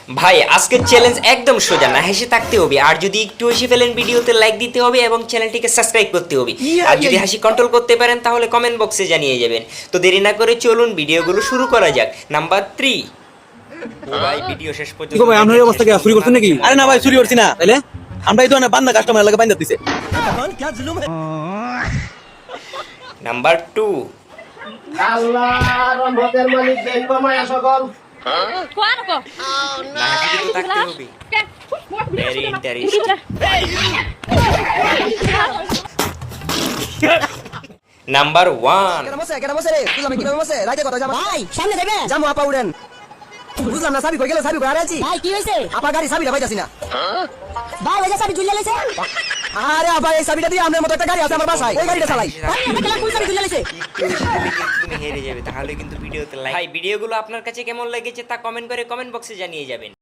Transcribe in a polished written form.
ভাই আজকের চ্যালেঞ্জ একদম সোজা, না হেসে থাকতে হবে, আর যদি একটু হেসে ফেলেন ভিডিওতে লাইক দিতে হবে এবং চ্যানেলটিকে সাবস্ক্রাইব করতে হবে। আর যদি হাসি কন্ট্রোল করতে পারেন তাহলে কমেন্ট বক্সে জানিয়ে যাবেন। তো দেরি না করে চলুন ভিডিওগুলো শুরু করা যাক। নাম্বার 3। ভাই ভিডিও শেষ পর্যন্ত ভাই আপনার অবস্থা কি চুরি করছেন নাকি? আরে না ভাই চুরি করছি না, তাইলে আমরা এই তো না বান্দা কাস্টমার লাগে বাইন্দা দিছে। নাম্বার 2। আল্লাহ রহমতের মালিক দেখবো মায়া সকল না হাসি কিন্তু থাকতে হবে। Very interesting. নাম্বার 1। কেন বসে রে বুঝলাম কিভাবে বসে রাইতে কথা যাবা ভাই সামনে যাবে যাবো আপা উড়েন বুঝলাম না সাবি কই গেল সাবি ঘরে আছি ভাই কি হইছে আপা গাড়ি সাবিটা পাইতাছি না ভাই ওই যে সাবি ঝুলে লেছে আরে আপা এই সাবিটা দিয়ে আমাদের মতো একটা গাড়ি আছে আমার বাসায় ওই গাড়িটা চালাই ভাই এটা কেলা কোন সাবি ঝুলে লেছে তুমি হেরে যাবে, তাহলে কিন্তু ভিডিওতে লাইক। ভাই ভিডিওগুলো আপনার কাছে কেমন লেগেছে তা কমেন্ট করে কমেন্ট বক্সে জানিয়ে যাবেন।